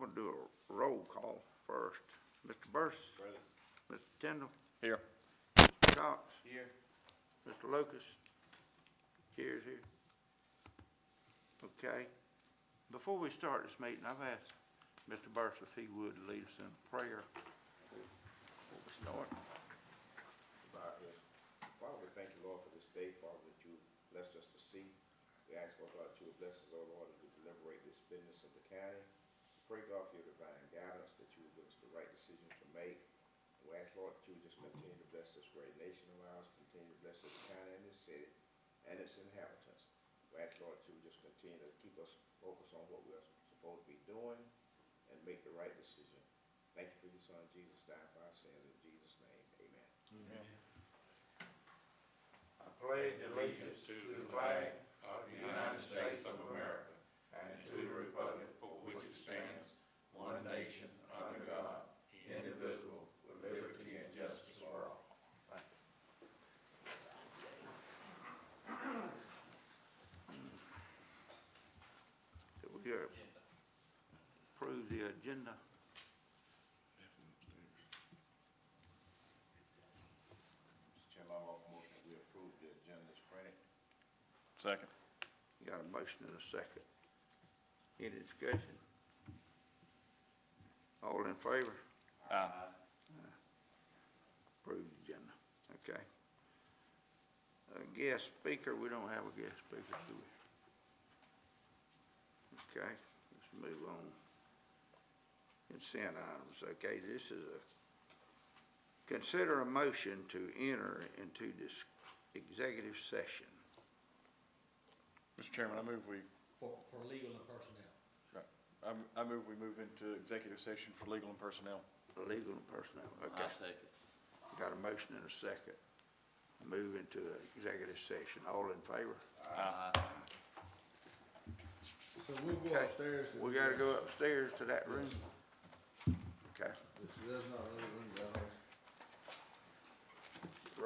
gonna do a roll call first. Mr. Burris? Present. Mr. Tindall? Here. Mr. Cox? Here. Mr. Lucas? Chair's here. Okay. Before we start this meeting, I've asked Mr. Burris if he would lead us in prayer before we start. Father, we thank you, Lord, for this day, Father, that you blessed us to see. We ask, Lord God, that you would bless us, oh Lord, as we deliberate this business of the county. Pray, God, for your divine guidance, that you would give us the right decisions to make. We ask, Lord, that you would just continue to bless this great nation of ours, continue to bless this county and this city and its inhabitants. We ask, Lord, that you would just continue to keep us focused on what we're supposed to be doing and make the right decision. Thank you for your son, Jesus, dying for our sins. In Jesus' name, amen. Amen. I pledge allegiance to the flag of the United States of America and to the republic for which it stands, one nation, under God, indivisible, with liberty and justice for all. So we approve the agenda. Mr. Chairman, I offer motion that we approve the agenda as printed. Second. Got a motion and a second. Any discussion? All in favor? Aye. Approved agenda, okay. Guest speaker, we don't have a guest speaker, do we? Okay, let's move on. Consent items, okay, this is consider a motion to enter into this executive session. Mr. Chairman, I move we legal and personnel. I move we move into executive session for legal and personnel. Legal and personnel, okay. I second. Got a motion and a second. Move into executive session. All in favor? Aye. So we'll go Okay. upstairs. We gotta go upstairs to that room. Okay. There's not another room down there.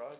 Rod?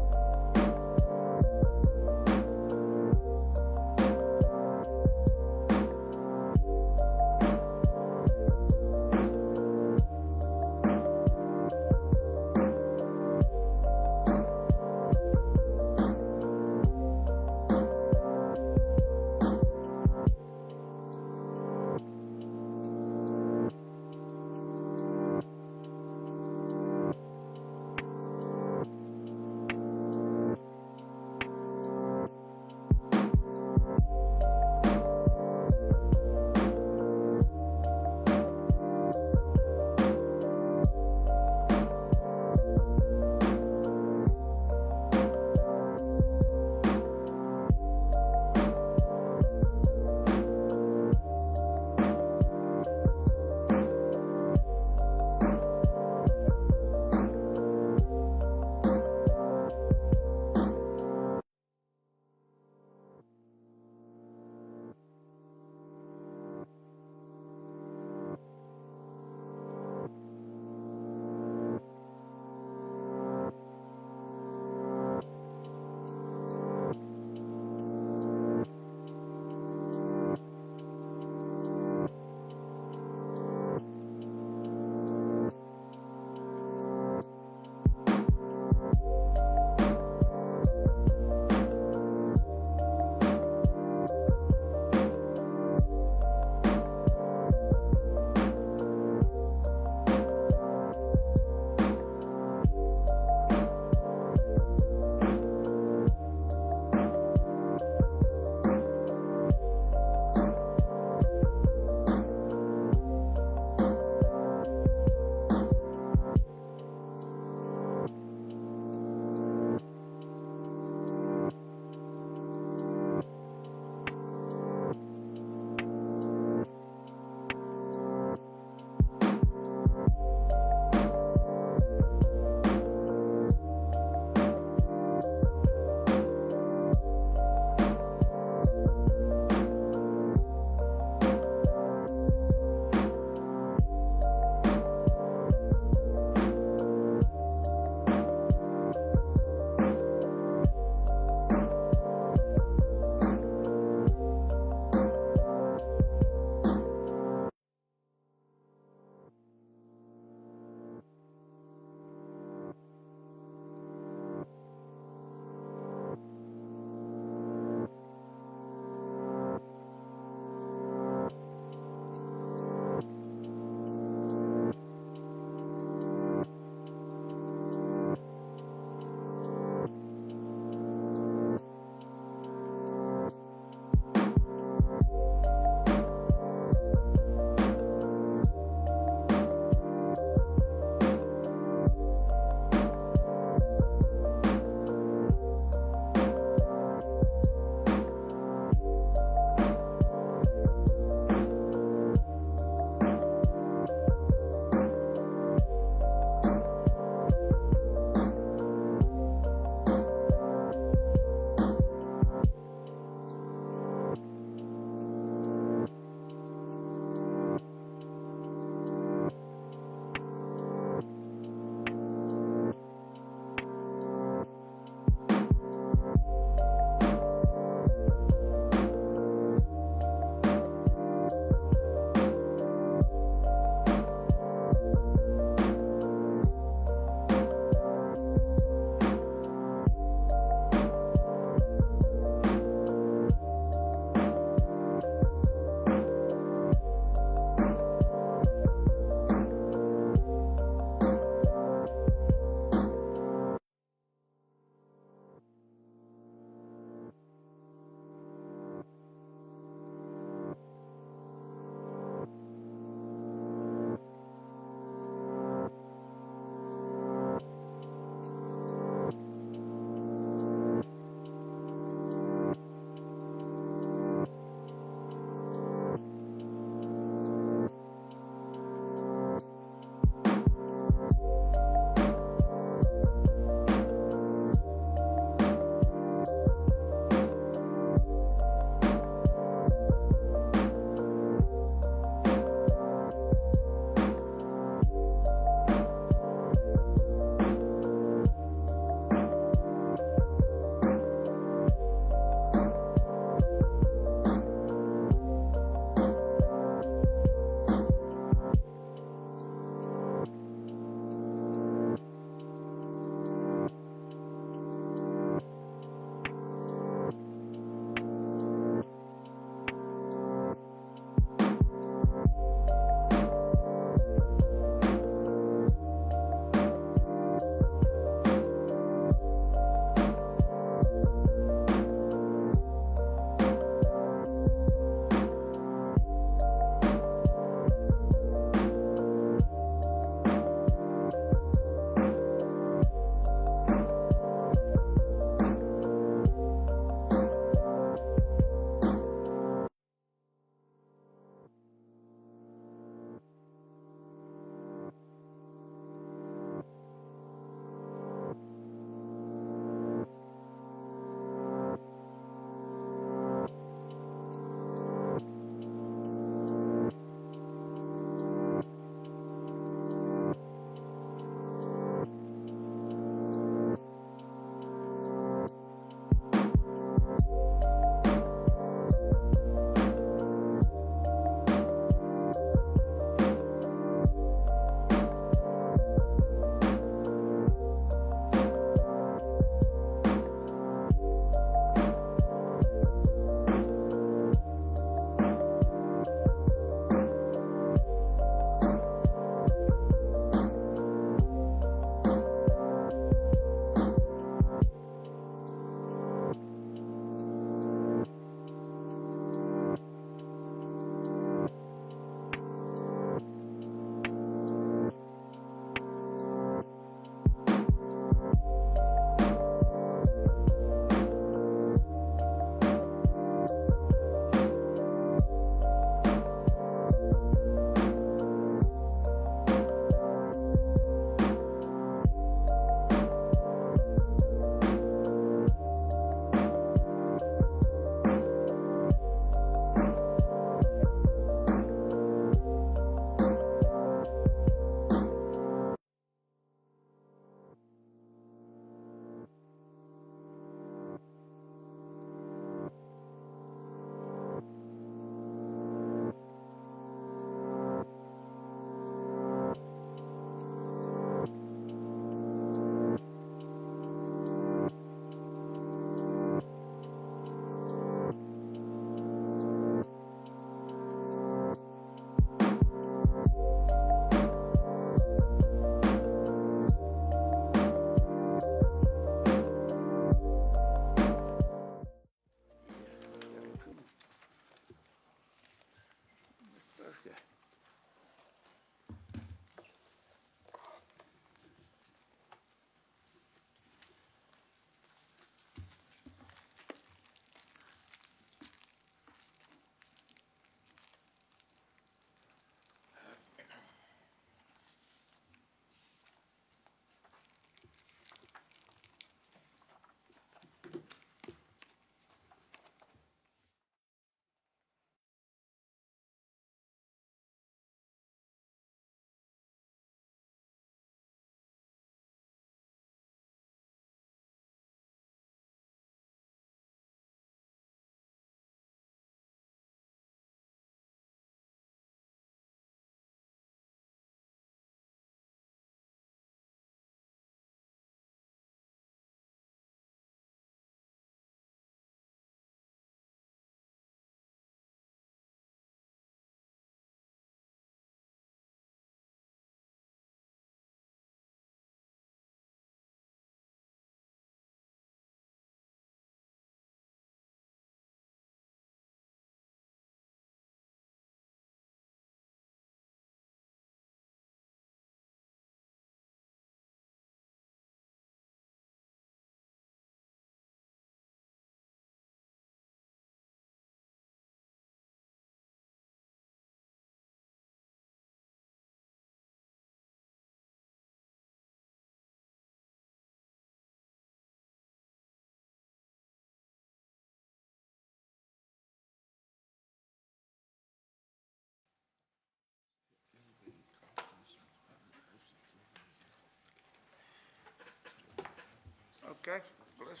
Okay, let's,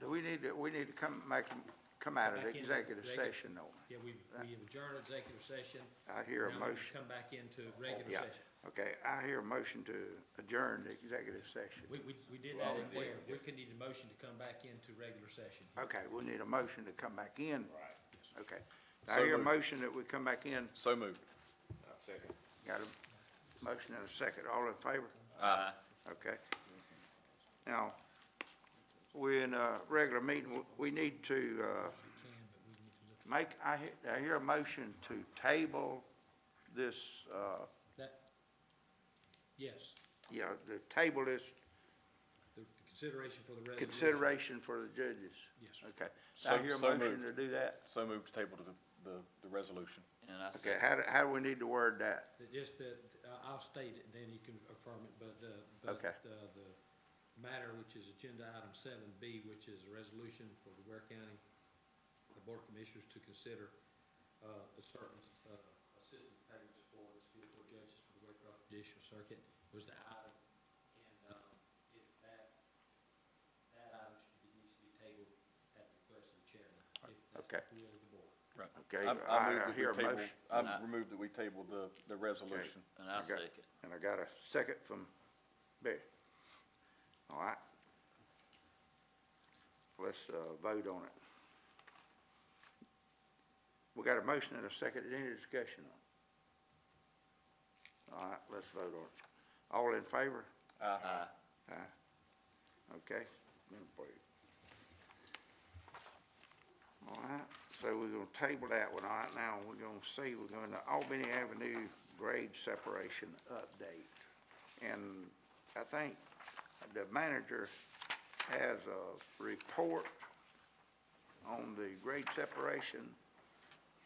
we need to come out of Back into executive regular- session though. Yeah, we have adjourned executive session. I hear a Now we motion. come back into regular Yeah, session. okay, I hear a motion to adjourn the executive session. We did that in there. We could need a motion to come back into regular session. Okay, we need a motion to come back in. Right. Okay. I So hear a moved. motion that we come back in. So moved. Second. Got a motion and a second. All in favor? Aye. Okay. Now, we're in a regular meeting. We need to, We can, but we need to look I hear a motion to table this, at that. Yes, the table is the consideration for the resolution. consideration for the judges. Yes, sir. Okay. So- I hear a so motion moved. to do that. So moved to table to the resolution. And I Okay, said, how do we need to word that? Just that, I'll state it, then you can affirm it, but the matter, which is agenda item 7B, which is a resolution for the Ware County Board of Commissioners to consider, a certain, assistant payments for the Superior Court judges for the Ware County Judicial Circuit was the item. And, if that item needs to be tabled at the request of the chairman, if that's Okay. the will of the board. Right. Okay, I I move that we hear a table, motion. I remove that we table the resolution. and I Okay. second. And I got a second from Betty. All right. Let's, vote on it. We got a motion and a second. Any discussion on it? All right, let's vote on it. All in favor? Aye. Aye. Okay. All right, so we're gonna table that one. All right, now we're gonna see, we're going to Albany Avenue grade separation update. And I think the manager has a report on the grade separation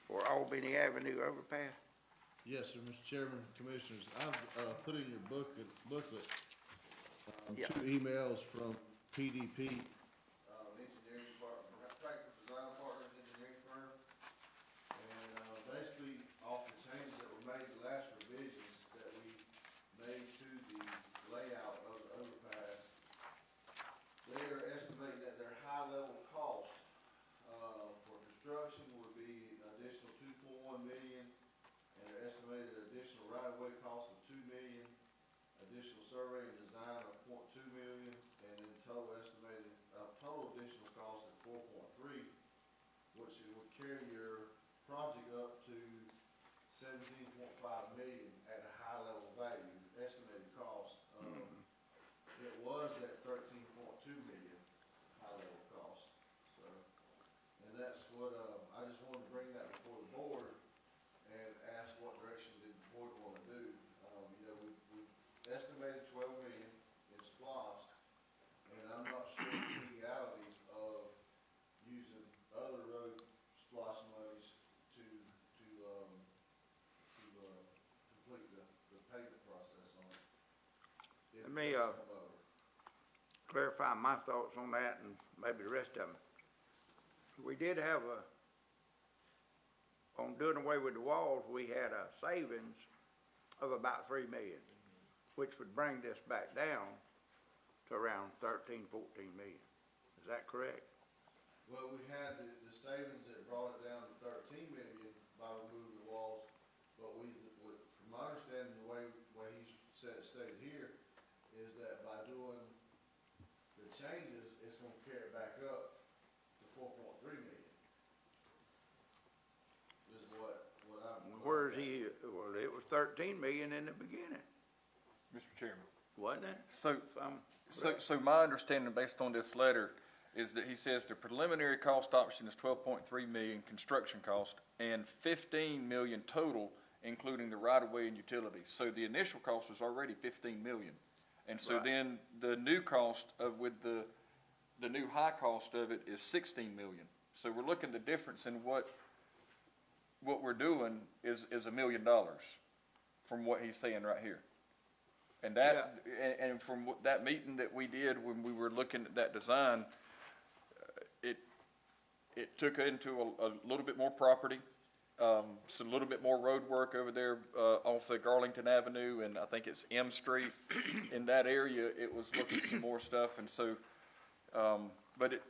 for Albany Avenue overpass. Yes, sir, Mr. Chairman, Commissioners, I've, put in your booklet, Yeah. 2 emails from PDP, engineering partner, Practical Design Partners Engineering Firm. And, basically, off the changes that were made, the last revisions that we made to the layout of the overpass, they are estimating that their high-level cost, for construction would be an additional $2.1 million, and their estimated additional right-of-way cost of $2 million, additional survey and design of $0.2 million, and then total estimated, total additional cost of 4.3, which would carry your project up to 17.5 million at a high level value, estimated cost. It was at 13.2 million high level cost, so, and that's what, I just wanted to bring that before the board and ask what direction did the board want to do. We estimated 12 million in SPOS, and I'm not sure the legalities of using other road SPOS monies to complete the payment process on it. If Let me, it does come over. Clarify my thoughts on that and maybe the rest of them. We did have on doing away with the walls, we had a savings of about 3 million, which would bring this back down to around 13, 14 million. Is that correct? Well, we had the savings that brought it down to 13 million by removing the walls, but from my understanding, the way he stated here, is that by doing the changes, it's gonna carry it back up to 4.3 million. Is what I'm. Where's he, well, it was 13 million in the beginning, Mr. Chairman. wasn't it? So, If I'm so my understanding based on this letter is that he says the preliminary cost option is 12.3 million construction cost and 15 million total, including the right-of-way and utilities. So the initial cost was already 15 million. And so Right. then the new cost with the new high cost of it is 16 million. So we're looking, the difference in what we're doing is $1 million from what he's saying right here. And that, and from that meeting that we did when we were looking at that design, it took into a little bit more property. Some little bit more road work over there, off the Garlington Avenue, and I think it's M Street. In that area, it was looking some more stuff, and so, but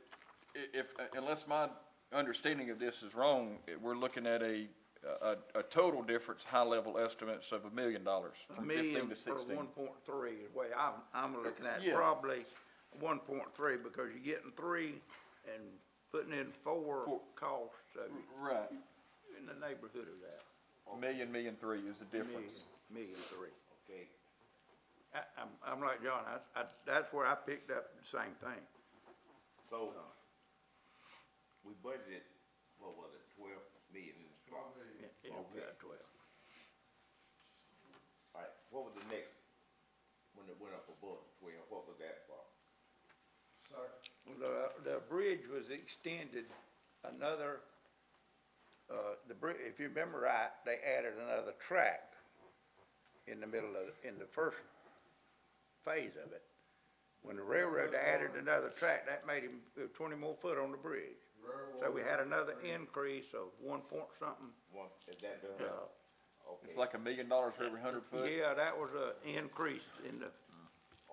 unless my understanding of this is wrong, we're looking at a total difference, high-level estimates of $1 million from 15 to 16. For 1.3 is the way I'm looking at it. Yeah. Probably 1.3 because you're getting 3 and putting in 4 costs, so Right. in the neighborhood of that. $1.3 is the difference. Million 3. Okay, I'm like John, that's where I picked up the same thing. so, we budgeted, what was it, 12 million in the spots? Yeah, we got 12. All right, what was the next, when it went up above the 12, what was that for? Sir, The bridge was extended another, if you remember right, they added another track in the middle of, in the first phase of it. When the railroad added another track, that made him 20 more foot on the bridge. So we had another increase of 1 point something. One, is that done? Okay. It's like $1 million for every 100 foot. Yeah, that was a increase in the,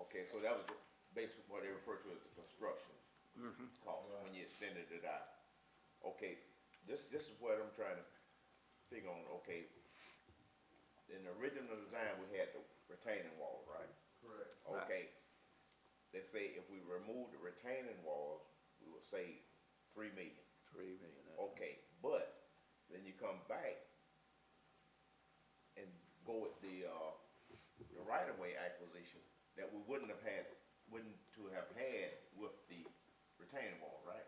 Okay, so that was basically what they refer to as the construction cost, when you extended it out. Okay, this is what I'm trying to figure on, okay. In the original design, we had the retaining wall, right? correct. Okay, let's say if we remove the retaining walls, we would save 3 million. 3 million. Okay, but then you come back and go with the right-of-way acquisition that we wouldn't have had with the retaining wall, right?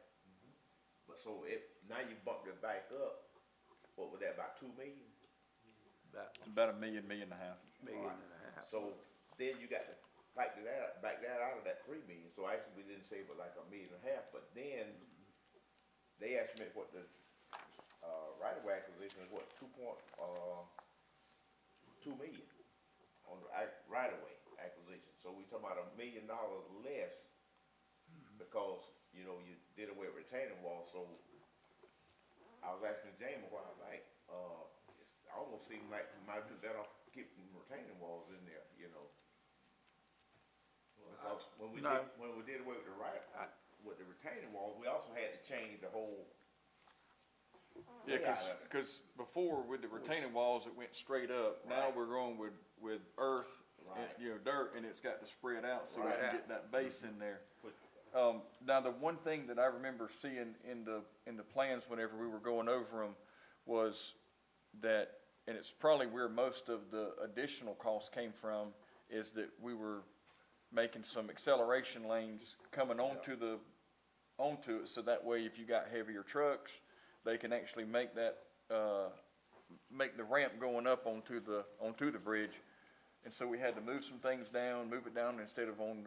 But so now you bumped it back up, what was that, about 2 million? It's about $1 million, $1.5 million. Million and a half. So then you got to back that out of that 3 million, so actually we didn't save but like $1.5 million, but then they estimate what the right-of-way acquisition is, what, 2 million on the right-of-way acquisition. So we talking about $1 million less because, you know, you did away with retaining walls. So I was asking James a while back, it almost seemed like we might be better off keeping retaining walls in there, you know. Because when we did away with with the retaining walls, we also had to change the whole. Yeah, layout of it. because before with the retaining walls, it went straight up. Now Right. we're going with earth, and, Right. you know, dirt, and it's got to spread out so we Right. can get that base in there. Put- Now, the one thing that I remember seeing in the plans whenever we were going over them was that, and it's probably where most of the additional costs came from, is that we were making some acceleration lanes coming onto it, so that way if you got heavier trucks, they can actually make that, make the ramp going up onto the bridge. And so we had to move some things down, move it down instead of on,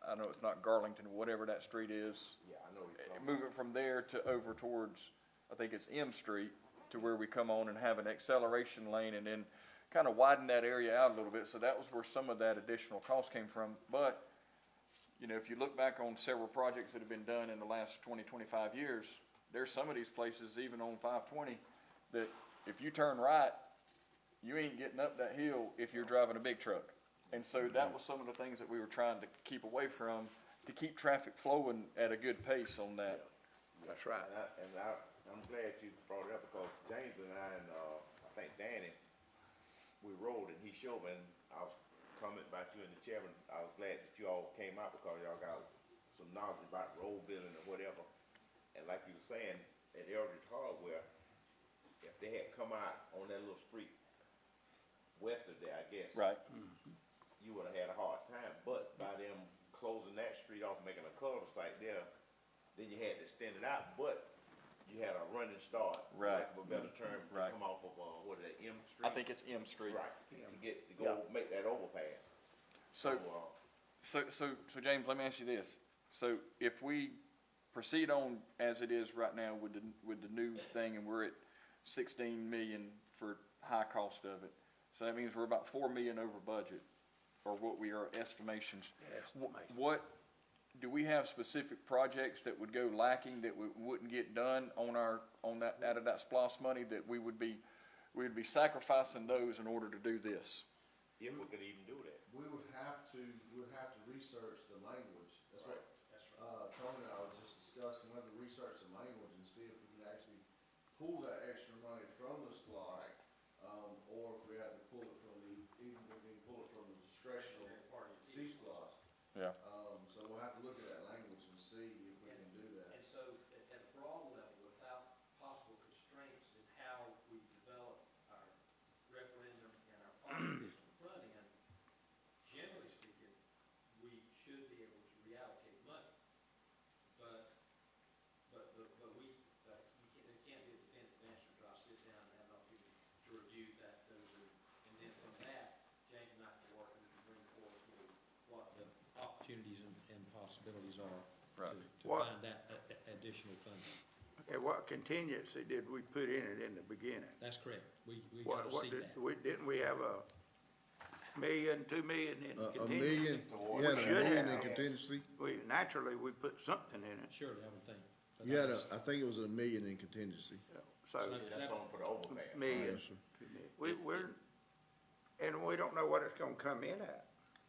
I know it's not Garlington, whatever that street is. Yeah, I know what you're talking Move it from there to over towards, I think it's M Street, to where we come on and have an acceleration lane and then kind of widen that area out a little bit. So that was where some of that additional cost came from. But, you know, if you look back on several projects that have been done in the last 20, 25 years, there's some of these places, even on 520, that if you turn right, you ain't getting up that hill if you're driving a big truck. And so that was some of the things that we were trying to keep away from, to keep traffic flowing at a good pace on that. That's right. I'm glad you brought it up because James and I I think Danny, we rode and he showed me, and I was commenting about you and the chairman. I was glad that you all came out because y'all got some knowledge about road building or whatever. And like you were saying, at Eldridge Hardware, if they had come out on that little street west of there, I guess. Right. You would have had a hard time, but by them closing that street off, making a cul-de-sac there, then you had to extend it out, but you had a running start. for Right. lack of a better term, to Right. come off of, what is that, M Street? I think it's M Street. Right, to go make that overpass. So, so James, let me ask you this. So if we proceed on as it is right now with the new thing, and we're at 16 million for high cost of it, so that means we're about 4 million over budget, or what we are estimations. Estimate. What, do we have specific projects that would go lacking that we wouldn't get done on that, out of that SPOS money, that we'd be sacrificing those in order to do this? If we could even do that. We would have to research the language. That's what, Tony and I were just discussing, we have to research the language and see if we can actually pull that extra money from the SPOS, or if we have to pull it from the, even if we can pull it from the discretionary D-SPOS. Yeah. So we'll have to look at that language and see if we can do that. And so, at a broad level, without possible constraints in how we develop our referendum and our policies on the front end, generally speaking, we should be able to reallocate money. But we, it can't be a definitive answer until I sit down and have an opportunity to review that, and then from that, James and I can work and bring forth, what the opportunities and possibilities are Right. to What- find that additional funding. Okay, what contingency did we put in it in the beginning? That's correct. We What, gotta see that. didn't we have a million, 2 million in A contingency? million, you had a should million in have. contingency? Naturally, we put something in it, Surely, I would think. But You had that I think it was a million in contingency. so, So- That's on for the overpass. million. Yes, sir. And we don't know what it's gonna come in at,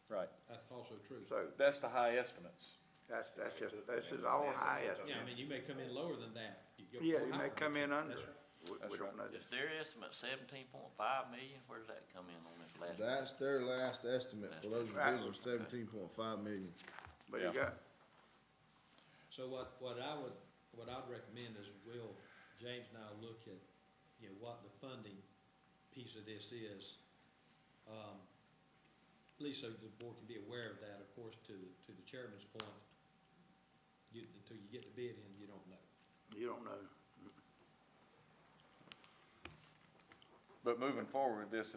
Right. That's also true. so That's the high estimates. this is all high estimate. Yeah, I mean, you may come in lower than that. You go Yeah, higher. you may come in under, That's right. we That's don't know. Is their estimate 17.5 million? Where does that come in on this last? That's their last estimate for those Right. revisions, 17.5 million. But you Yeah. got, So what I'd recommend is James and I will look at, what the funding piece of this is. At least so the board can be aware of that. Of course, to the chairman's point, until you get the bid in, you don't know. you don't know. But moving forward with this,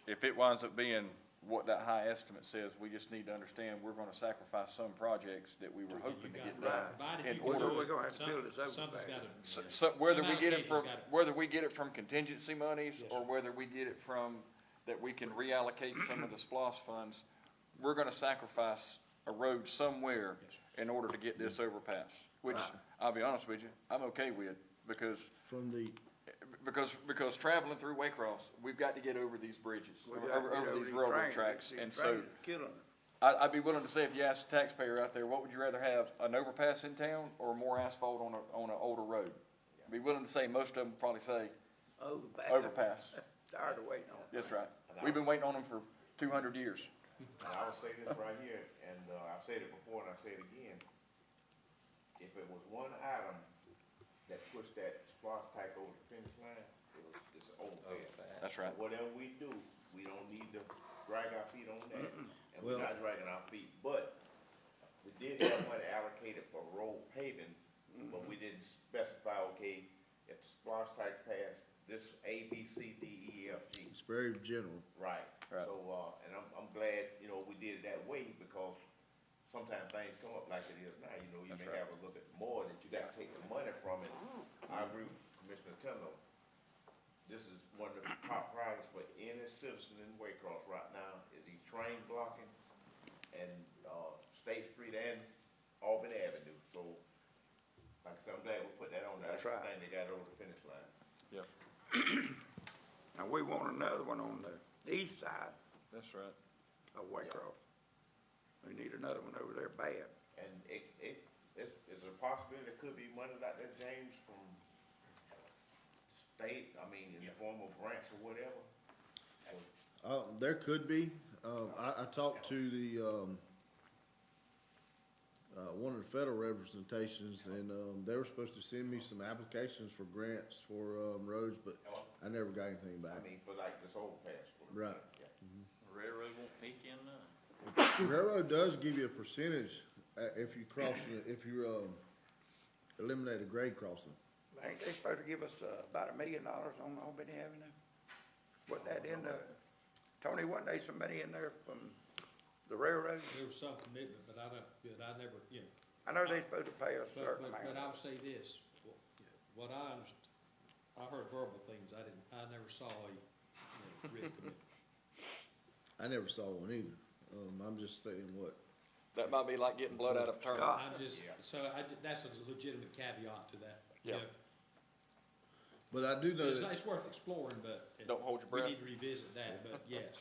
if it winds up being what that high estimate says, we just need to understand we're gonna sacrifice some projects that we were hoping to You get got- done. provided in you order- can do We're it, gonna have to build this something's overpass. gotta. So whether we get it Some from, allocation's gotta- whether we get it from contingency monies, Yes, or sir. whether we get it from, that we can reallocate some of the SPOS funds, we're gonna sacrifice a road somewhere Yes, sir. in order to get this overpass, which, I'll be honest with you, I'm okay with, because From the, traveling through Waycross, we've got to get over these bridges, We over gotta get over these these railroad trains. tracks, These and so trains are killing us. I'd be willing to say, if you ask the taxpayer out there, what would you rather have, an overpass in town or more asphalt on an older road? I'd be willing to say, most of them would probably say overpass. Tired of waiting on it. That's right. We've been waiting on them for 200 years. And I will say this right here, and, I've said it before and I say it again. If it was one item that pushed that SPOS type over the finish line, it's an overpass. That's right. Whatever we do, we don't need to drag our feet on that, and Well- we're not dragging our feet. But we did have money allocated for road paving, but we didn't specify, okay, if the SPOS type pass, this A, B, C, D, E, F, G. it's very general. Right. Right. So, and I'm glad, we did it that way, because sometimes things come up like it is now, you That's may right. have a little bit more that you gotta take the money from it. I agree with Commissioner Tindall. This is one of the top priorities for any citizen in Waycross right now, is these train blocking and, State Street and Albany Avenue. So, like I said, I'm glad we put that on there. That's right. the thing they got over the finish line. Yep. And we want another one on the east side That's right. of Waycross. We need another one over there bad. And it's a possibility there could be money out there, James, from the state, in the form of grants or whatever. There could be, I talked to the, one of the federal representations, and, they were supposed to send me some applications for grants for, roads, but I never got anything back. For like this overpass. Right. Yeah. The railroad won't pick in none. Railroad does give you a percentage, if you cross, if you, eliminate a grade crossing. Ain't they supposed to give us, about $1 million on Albany Avenue? Wasn't that in the, Tony, wasn't there somebody in there from the railroad? There was some commitment, but I never, I know they supposed to pay us a certain But amount. I'll say this, what I understand, I heard verbal things, I never saw a, real commitment. I never saw one either. I'm just saying what That might be like getting blood out of a turnip. Scott. I'm just, so that's a legitimate caveat to that. Yeah. But I do know It's, that it's worth exploring, but. Don't hold your We breath. need to revisit that, but yes,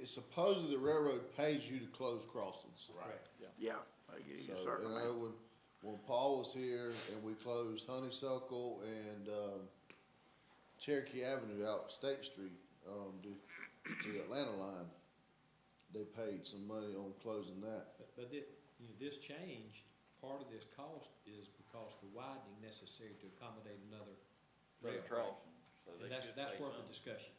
supposedly the railroad pays you to close crossings. correct. Yeah, they give you So, a certain and I know amount. when Paul was here and we closed Honeysuckle and, Cherokee Avenue out State Street, the Atlanta line, they paid some money on closing that. But this change, part of this cost is because the widening necessary to accommodate another rail. Track. So they And that's, should that's pay worth a something. discussion.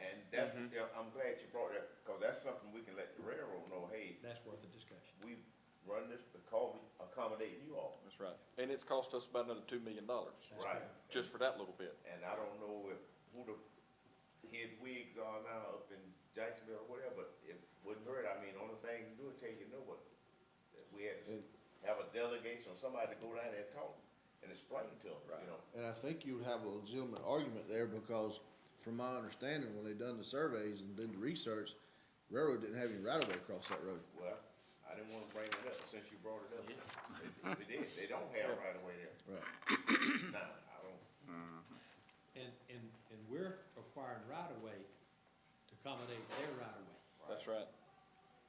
And that's, yeah, I'm glad you brought that, because that's something we can let the railroad know, hey, That's worth a discussion. we run this because we accommodating you all. That's right. And it's cost us about another $2 million, That's Right. correct. just for that little bit. And I don't know who the head wigs are now up in Jacksonville or whatever, but it wouldn't hurt. I mean, the only thing you do is tell you know what, that we had to And- have a delegation or somebody to go down there and talk and explain to them, you know. And I think you would have a legitimate argument there because from my understanding, when they done the surveys and did the research, railroad didn't have any right of way across that road. Well, I didn't wanna bring it up since you brought it up. They did, they don't have right of way there. Right. Nah, I don't, And we're acquiring right of way to accommodate their right of way That's right.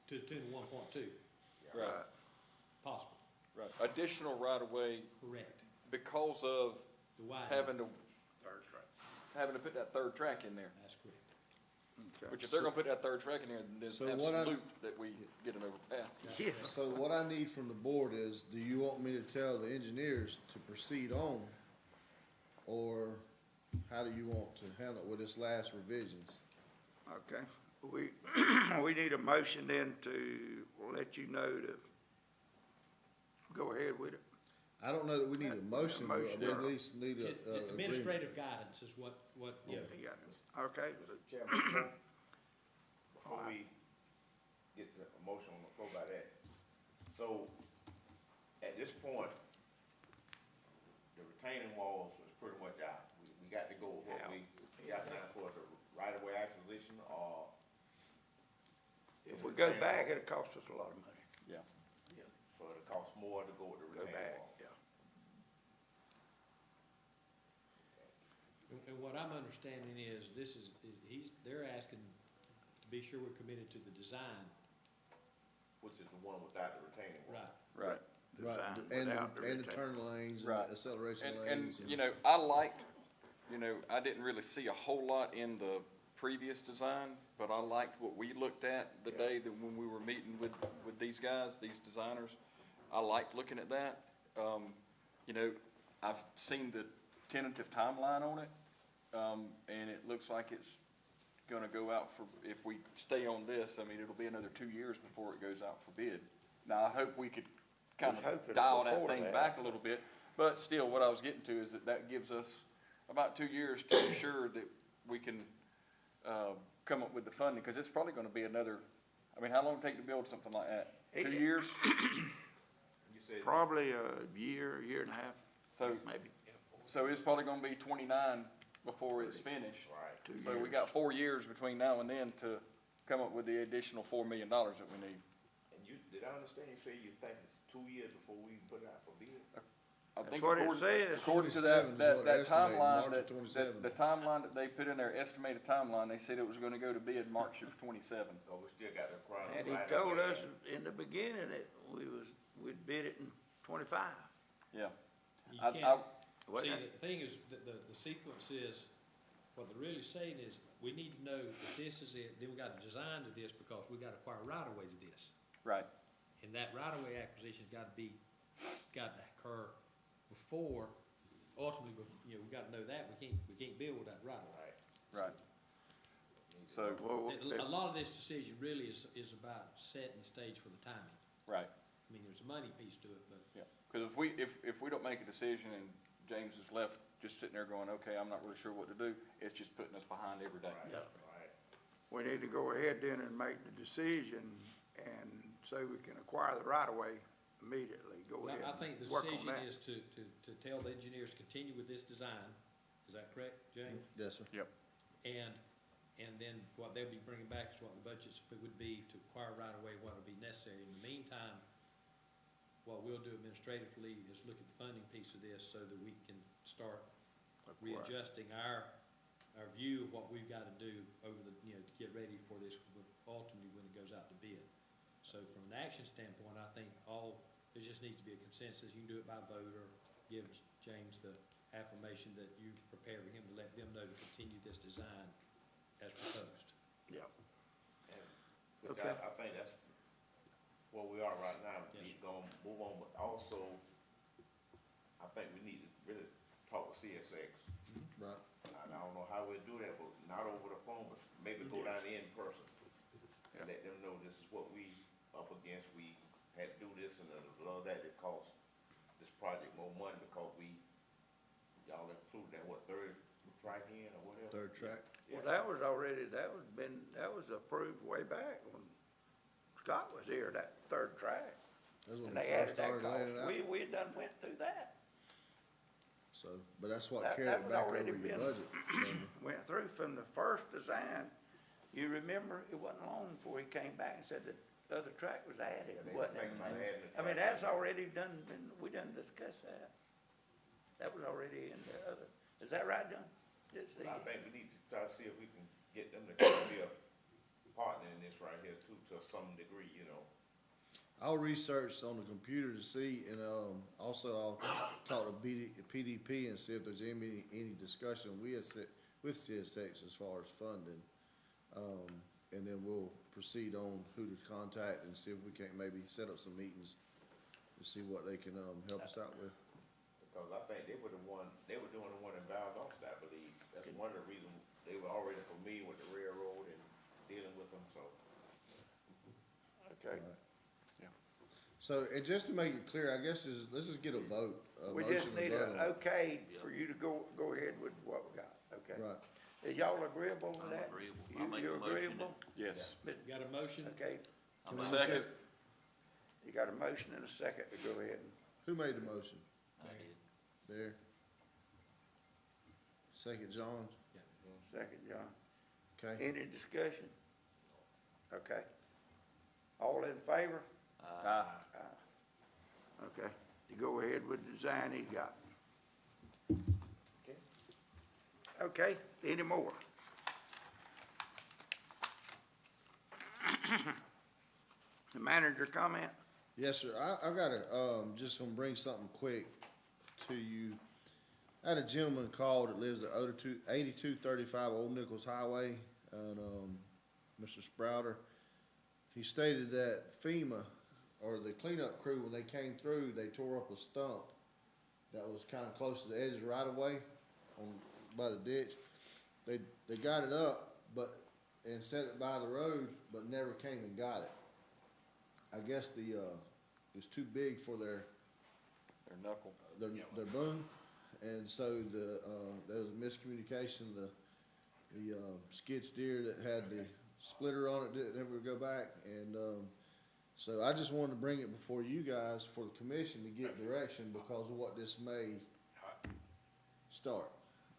to the tune of 1.2, Right, possible, right. Additional right-of-way correct. because of The widening, having to put that third track in there. that's correct. Okay. Which if they're gonna put that third track in there, then there's So what I- absolute that we get an overpass. Yeah. So what I need from the board is, do you want me to tell the engineers to proceed on? Or how do you want to handle it with this last revisions? Okay, we need a motion then to let you know to go ahead with it. I don't know that we need a motion, but we Motion. at least need a, agreement. Administrative guidance is what, Yeah. You got it. Okay, Mr. Chairman, before we get the motion on the floor by that, so, at this point, the retaining walls is pretty much out. We got to go with what we got now for the right-of-way acquisition, or if we go back, it'll cost us a lot of money. Yeah. so it'll cost more to go with the Go retaining back, wall? yeah. And what I'm understanding is, they're asking to be sure we're committed to the design, Which is the one without the retaining wall? right? Right. Right, Design without the and the retain- turn lanes, and Right. the acceleration And, lanes. you know, I liked, I didn't really see a whole lot in the previous design, but I liked what we looked at the day that when we were meeting with these guys, these designers. I liked looking at that. You know, I've seen the tentative timeline on it, and it looks like it's gonna go out for, if we stay on this, I mean, it'll be another 2 years before it goes out for bid. Now, I hope we could kind Was hoping of dial that before thing that. back a little bit, but still, what I was getting to is that gives us about 2 years to ensure that we can, come up with the funding, because it's probably gonna be another, I mean, how long it take to build something like that? 2 years? You said, Probably a year, year and a half, So, maybe so it's probably gonna be 29 before it's finished. right, 2 So we years. got 4 years between now and then to come up with the additional $4 million that we need. and did I understand you say you think it's 2 years before we even put it out for bid? I think what it according- says. According to 27 is that what they're estimating, timeline, March of 27. the timeline that they put in their estimated timeline, they said it was gonna go to bid March of 27. Or we still got to acquire the And he right of told way us and- in the beginning that we'd bid it in 25. Yeah. You I- can't, Wasn't see, it? the thing is, the sequence is, what they're really saying is, we need to know if this is it, then we gotta design to this, because we gotta acquire right of way to this. Right, And that right of way acquisition's gotta occur before, ultimately, we gotta know that, we can't build without right of way. Right. right. So, Well, A lot of this decision really is about setting the stage for the timing. right, I mean, there's a money piece to it, but yeah. Because if we don't make a decision and James is left just sitting there going, okay, I'm not really sure what to do, it's just putting us behind every day. Right, right. we need to go ahead then and make the decision, and so we can acquire the right of way immediately. Go ahead. I think the and work on decision that. is to tell the engineers, continue with this design, is that correct, James? Yes, sir. Yep. And and then what they'll be bringing back is what the budgets would be to acquire right away, what will be necessary. In the meantime, what we'll do administratively is look at the funding piece of this so that we can start readjusting our view of what we've got to do over the, you know, to get ready for this ultimately when it goes out to bid. So from an action standpoint, I think there just needs to be a consensus. You can do it by vote or give James the affirmation that you've prepared for him to let them know to continue this design as proposed. Yeah. Which Okay. I think that's where we are right now. Yes, We're gonna move on, but also, I think we need to really talk to CSX. Right. I don't know how we'll do that, but not over the phone, but maybe go down in person. And let them know this is what we up against, we had to do this and a lot of that, it cost this project more money because y'all included that, what, third track in or whatever? Third track. Well, that was approved way back when Scott was here, that third track. That's when And we they first added that started laying it cost. out. We had done went through that. So, but that's what That carried it was back over already your been- budget. remember? Went through from the first design. You remember, it wasn't long before he came back and said that the other track was added, Yeah, they was wasn't it? thinking about adding the I mean, track. that's already done, we done discussed that. That was already in the other, is that right, John? Just But I the- think we need to try to see if we can get them to come be a partner in this right here too, to some degree, you know. I'll research on the computer to see, and, also I'll talk to PDP and see if there's any discussion with CSX as far as funding. And then we'll proceed on who to contact and see if we can't maybe set up some meetings to see what they can, help us out with. Because I think they were doing the one in Valdosta, I believe. That's one of the reasons, they were already familiar with the railroad and dealing with them, so. Okay. Right. So, and just to make it clear, I guess let's just get a vote, a We motion just to need vote an on it. okay for you to go ahead with what we got, okay? Right. Is y'all agreeable with I'm that? agreeable. You- I'll make you a motion agreeable? Yes. You got a motion? Okay, I'm Can we a just Second. get- you got a motion and a second to go ahead and, Who made the motion? I did. There. Second, John. second, John. Okay. Any discussion? Okay. All in favor? Aye. Okay, you go ahead with the design he got. Okay, any more? The manager comment? Yes, sir. I gotta, just gonna bring something quick to you. I had a gentleman call that lives at 8235 Old Nichols Highway, and, Mr. Sprouter. He stated that FEMA, or the cleanup crew, when they came through, they tore up a stump that was kinda close to the edge of the right of way by the ditch. They got it up, and set it by the road, but never came and got it. I guess it's too big for their knuckle. their boom, and so there was a miscommunication. The skid steer that had the splitter on it didn't ever go back, and so I just wanted to bring it before you guys, for the commission, to get direction because of what this may start.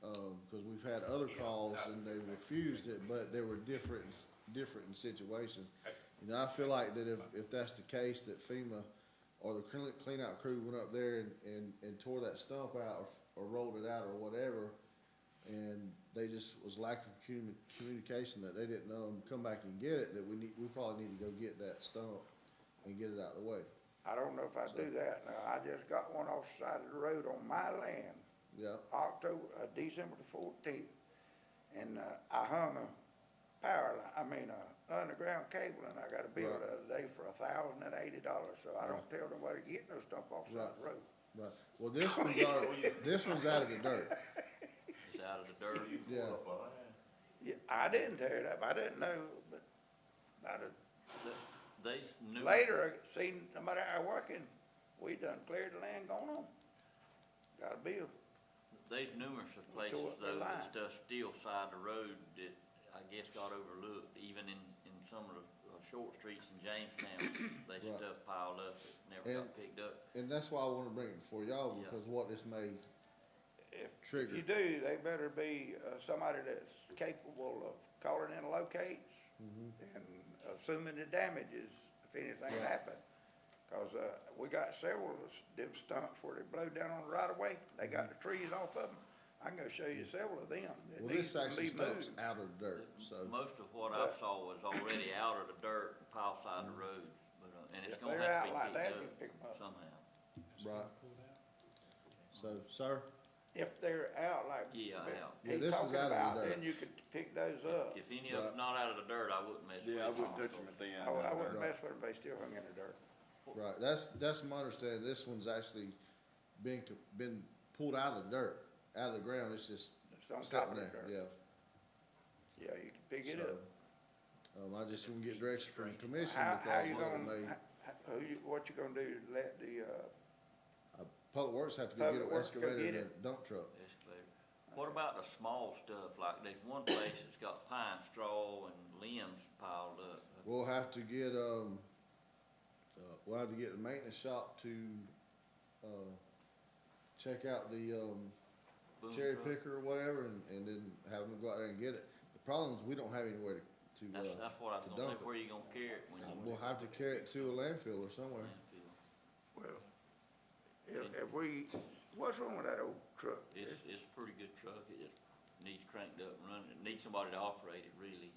Because we've had other calls and they refused it, but they were different in situations. You know, I feel like that if that's the case, that FEMA or the cleanout crew went up there and tore that stump out or rolled it out or whatever, and they just was lack of communication that they didn't come back and get it, that we probably need to go get that stump and get it out of the way. I don't know if I do that now. I just got one off the side of the road on my land, Yeah, December the 14th. And, I hung a underground cable, and I got a bill the other day for $1,080. So I don't tell nobody to get no stump off the side of the road. right. Well, this one's out of the dirt. It's out of the dirt. Yeah. Pull up a line. Yeah, I didn't tear it up. I didn't know, but These new. later, I seen somebody out working. We done cleared the land going on. Got a bill. There's numerous of places Tore up the though that line. stuff still side the road that I guess got overlooked, even in some of the short streets in Jamestown. They Right. stuff piled up that never got picked up. And that's why I wanna bring it before y'all, Yeah. because what this may if Trigger. you do, they better be, somebody that's capable of calling in locates and assuming the damages if anything Right. happened. Cause, we got several of them stumps where they blow down on the right of way, they got the trees off of them. I can go show you several of them. that Well, needs this to actually be stumps moved. out of the dirt, so, Most of what I saw was already out of the dirt, pile side of the roads, but, and it's If gonna they're have out to like be that, picked you pick 'em up up. somehow. right. So, sir, If they're out like. Yeah, but out. Yeah, He's this is talking out of the about, dirt. then you could pick those up. If any of it's not out of the dirt, I wouldn't mess with it. Yeah, I wouldn't touch them at the end. I wouldn't Right. mess with them, they still hung in the dirt. right, that's my understanding, this one's actually been pulled out of the dirt, out of the ground, it's just It's on top sitting of the there, dirt. yeah. Yeah, you can pick it So, up. I just want to get direction from the commission How because you what gonna, may, what you gonna do to let the, Public Works have to go Public get an Works go excavator get and a it. dump truck. Excavator. What about the small stuff, like there's one place that's got pine straw and limbs piled up? We'll have to get, we'll have to get the maintenance shop to, check out the, Boom cherry truck. picker or whatever and then have them go out there and get it. The problem is we don't have anywhere to, That's what I was to gonna dump say, it. where you gonna carry it when you? We'll have to carry it to a landfill or somewhere. Landfill. well, if we, what's wrong with that old truck? It's a pretty good truck, it just needs cranked up and running, it needs somebody to operate it really.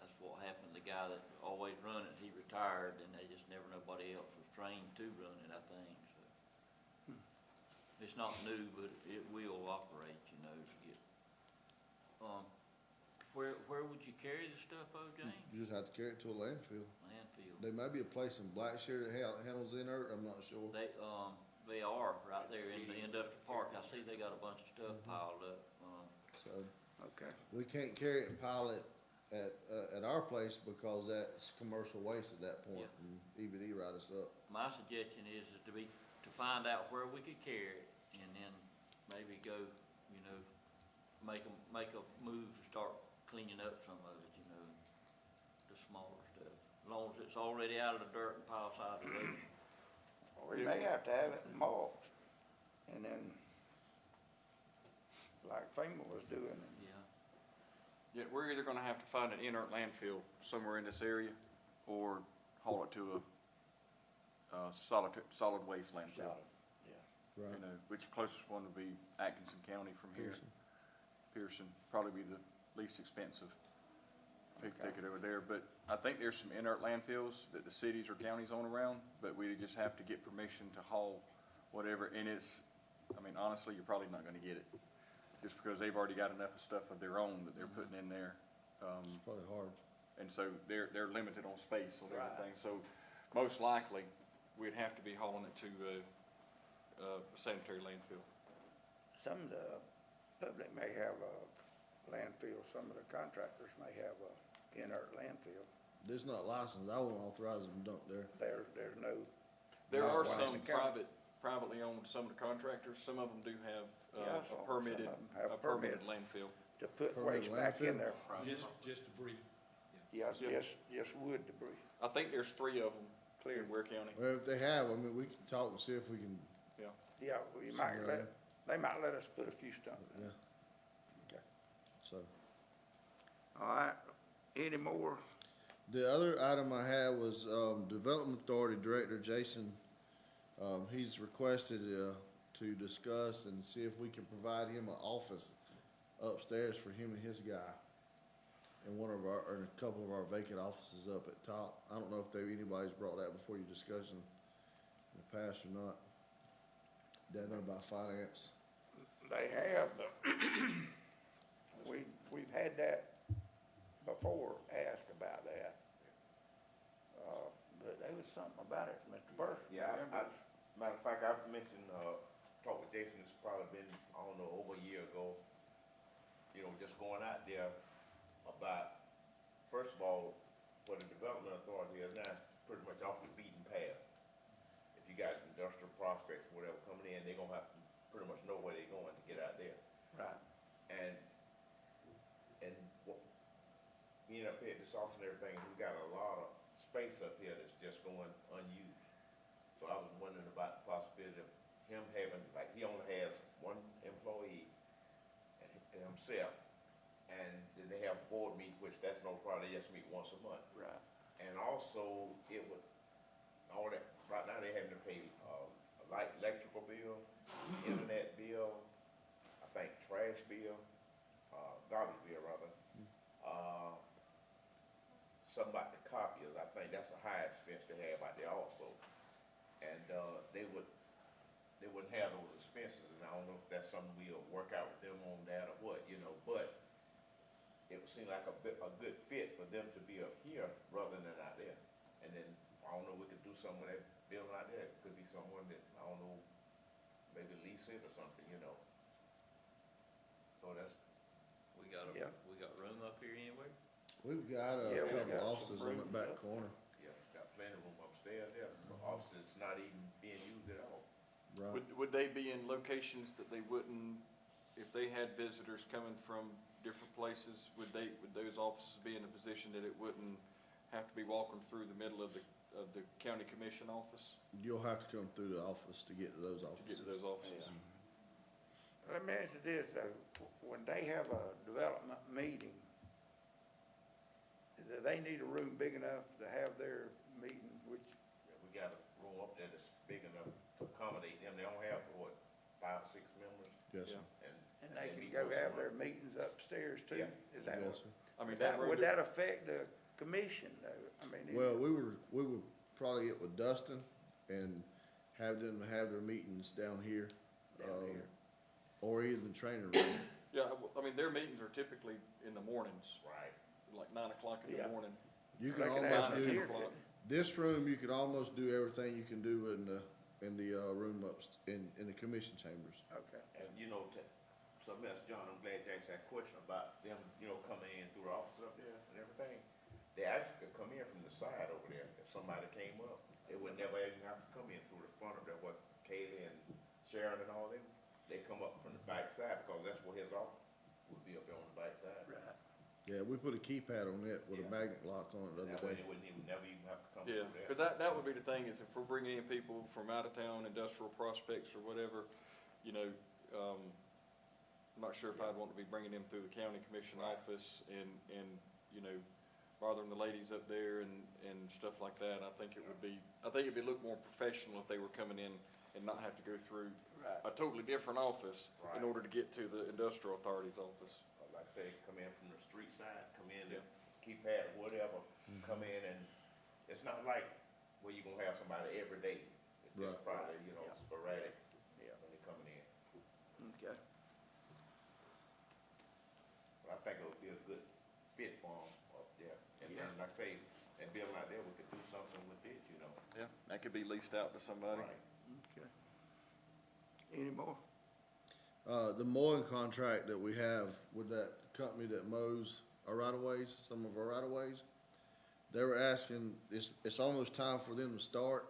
That's what happened, the guy that always run it, he retired, and they just never, nobody else was trained to run it, I think, so. It's not new, but it will operate, you know, to get, where would you carry the stuff, James? You just have to carry it to a landfill. Landfill. There may be a place in Blackshear that handles inert, I'm not sure. They are right there in the industrial park, I see they got a bunch of stuff piled up, So, Okay. we can't carry it and pile it at our place because that's commercial waste at that point, Yeah. and EBD write us up. my suggestion is to find out where we could carry it, and then maybe go, you know, make a move to start cleaning up some of it, you know, the smaller stuff. As long as it's already out of the dirt and pile side of the road. We may have to have it marked, and then, like FEMA was doing, Yeah, Yeah, we're either gonna have to find an inert landfill somewhere in this area or haul it to a solid waste landfill. yeah. Right. You know, which closest one would be Atkinson County from here. Pearson, probably be the least expensive. Take it over there, but I think there's some inert landfills that the cities or counties own around, but we just have to get permission to haul whatever, and I mean, honestly, you're probably not gonna get it. Just because they've already got enough of stuff of their own that they're putting in there. It's probably hard. And so they're limited on space on Right. everything, so most likely, we'd have to be hauling it to a sanitary landfill. Some of the public may have a landfill, some of the contractors may have a inert landfill. This is not licensed, I won't authorize them to dump there. There's no. There Not are one some in the county. privately owned, some of the contractors, some of them do have Yeah, I a saw permitted, some of 'em have a permitted permit. landfill. To put Permanent waste back in landfill? there. Just debris. Yes, Yeah. yes, wood debris. I think there's 3 of them clear in Ware County, Well, if they have, I mean, we can talk and see if we can, yeah. Yeah, well, they might let us put a few stumps in. yeah. Okay. So, All right, any more? the other item I had was, Development Authority Director Jason, he's requested, to discuss and see if we can provide him an office upstairs for him and his guy. In or in a couple of our vacant offices up at top. I don't know if anybody's brought that before your discussion in the past or not. Down there by finance. They have, but we've had that before, asked about that. But there was something about it, Mr. Burke. Yeah, remember? matter of fact, I've mentioned, talked with Jason, it's probably been, I don't know, over a year ago. You know, just going out there about, first of all, what the development authority is now, it's pretty much off the beaten path. If you got industrial prospects, or whatever, coming in, they're gonna have to pretty much know where they're going to get out there. Right. And what, being up here at this office and everything, we got a lot of space up here that's just going unused. So I was wondering about the possibility of him having, like, he only has one himself, and then they have a board meeting, which that's no problem, they just meet once a month. Right. And also, it would, all that, right now they having to pay, a light electrical bill, internet bill, I think trash bill, garbage bill rather. Something about the copiers, I think that's the highest expense they have out there also. And, they wouldn't have those expenses, and I don't know if that's something we'll work out with them on that or what, you know, but it would seem like a good fit for them to be up here rather than out there. And then, I don't know, we could do something with that building out there, it could be someone that, I don't know, maybe lease it or something, you know. So that's, Yeah. We got room up here anywhere? We've got a Yeah, we couple got some offices on the rooms back up. corner, yeah, got plenty of room upstairs there, the office is not even being used at all. right? Would they be in locations that they wouldn't, if they had visitors coming from different places, would those offices be in a position that it wouldn't have to be walking through the middle of the county commission office You'll have to come through the office to get to those to get offices. to those offices? Let me ask you this, though, when they have a development meeting, do they need a room big enough to have their meeting, which, Yeah, we got a room up there that's big enough to accommodate them, they don't have, what, 5 or 6 members? Yes, sir. and they can meet go once a have their month. meetings upstairs too? Yeah. Is that what? Yes, sir. I mean, that room, Would that affect the commission, though? I mean, Well, we would probably get with Dustin and have them have their meetings down here, down here? or either the training room. yeah, I mean, their meetings are typically in the mornings, Right. like 9 o'clock in Yeah. the morning. You They can can almost have it do, here, 10 o'clock. this room, you could almost do everything you can do in the room in the commission chambers. Okay. And, you know, something else, John, I'm glad you asked that question about them, you know, coming in through the office up there and everything. They actually could come in from the side over there, if somebody came up, they would never even have to come in through the front of there, what Kaylee and Sharon and all them, they come up from the back side, because that's where his office would be up there on the back side. Right. Yeah, we put a keypad on it with a Yeah. magnet lock on it the That other way day. they wouldn't even, never even have to come Yeah, through there. because that would be the thing, is if we're bringing in people from out of town, industrial prospects or whatever, you know, I'm not sure if I'd want to be bringing them through the county commission Right. office and, you know, bothering the ladies up there and stuff like that. I think it'd be a little more professional if they were coming in and not have to go through Right. a totally different office Right. in order to get to the industrial authority's office. Like I say, come in from the street side, come in, Yeah. keypad, whatever, come in, and it's not like where you gonna have somebody every day. It's just Right. probably, you know, Yeah. sporadic Yeah. when they coming in. Okay. But I think it would be a good fit for them up there. And Yeah. then, like I say, that building out there, we could do something with it, you know. Yeah, that could be leased out to somebody. Right. Okay. Any more? The mowing contract that we have with that company that mows our right-of-ways, some of our right-of-ways, they were asking, it's almost time for them to start.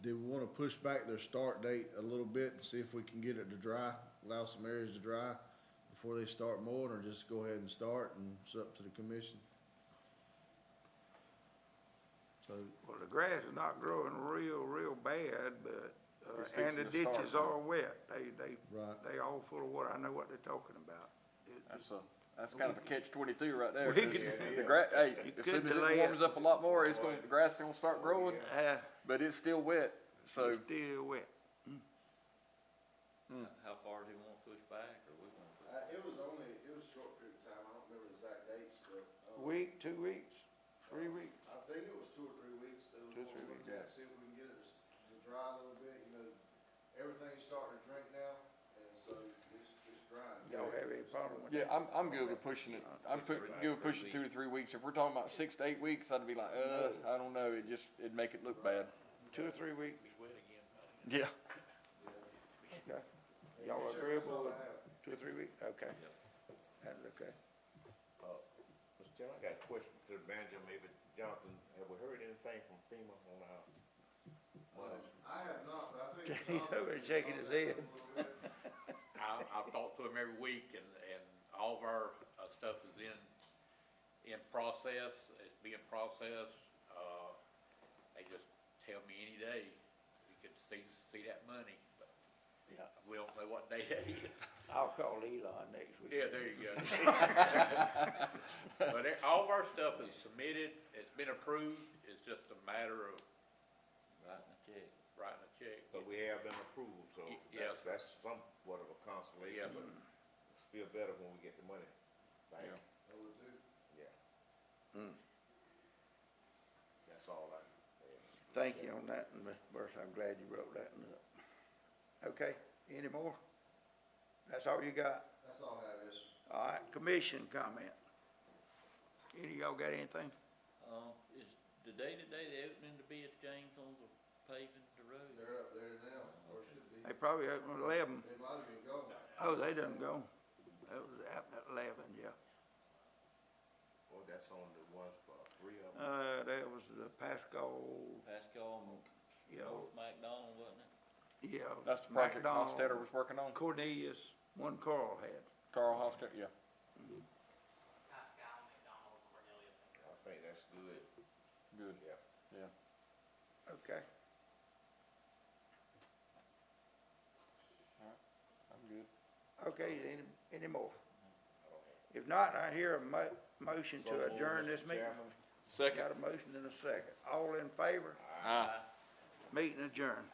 Do we wanna push back their start date a little bit and see if we can get it to dry, allow some areas to dry before they start mowing, or just go ahead and start, and it's up to the commission? So, Well, the grass is not growing real bad, but, It's and the fixing to start ditches now. are wet. right. They all full of water. I know what they're talking about. That's kind of a catch-22 right there. We 'cause could- the hey, You as soon could as delay it it. warms up a lot more, the grass is gonna start growing, but it's still wet, so. It's still wet. How far do you want to push back, or we want to? It was a short period of time, I don't remember exact dates, but. Week, 2 weeks, 3 weeks? I think it was 2 or 3 weeks, that was 2 or what 3 we weeks, looked at, see if we can get it to dry a little bit, you know, everything's starting to drink now, and so it's drying. Y'all have any problem with Yeah, that? I'm good with pushing it. I'm good with pushing 2 to 3 weeks. If we're talking about 6 to 8 weeks, I'd be like, I don't know, it'd make it look bad. 2 or 3 weeks? Yeah. Okay. Y'all agreeable with 2 or 3 weeks? Okay. That's okay. Mr. Chairman, I got a question to the manager, maybe Johnson, have we heard anything from FEMA on our monies? I have not, but I think. He's over there shaking his head. I've talked to him every week, and all of our stuff is in process, it's being processed. They just tell me any day, we could see that money, but Yeah. we don't know what day that is. I'll call Elon next week. Yeah, there you go. But all of our stuff is submitted, it's been approved, it's just a matter of Writing a check. writing a check. So we have been approved, so Yes. that's somewhat of a consolation, Yeah. but it's feel better when we get the money back. Yeah. I would too. Yeah. Mm. That's all I, Thank you on that, and Mr. Burris, I'm glad you wrote that one up. Okay, any more? That's all you got? That's all I have, yes, sir. All right, commission comment. Any of y'all got anything? Is the day-to-day, they opening the bids, James, on the paving the road? They're up there now, or should be. They probably open at 11. They might have been gone. Oh, they done go. That was happening at 11, yeah. well, that's on the ones for 3 of them. There was the Pascal, Pascal and yeah, North McDonald, wasn't it? yeah. That's the project McDonald, Hofstadter was working on? Cornelius, one Carl had. Carl Hofstadter, yeah. Pascal, McDonald, Cornelius, and I think that's good, Good, yeah. yeah. Okay. I'm good. Okay, any more? If not, I hear a motion So to moved, adjourn this Mr. meeting. Chairman. Second. Got a motion and a second. All in favor? Aye. Meeting adjourned.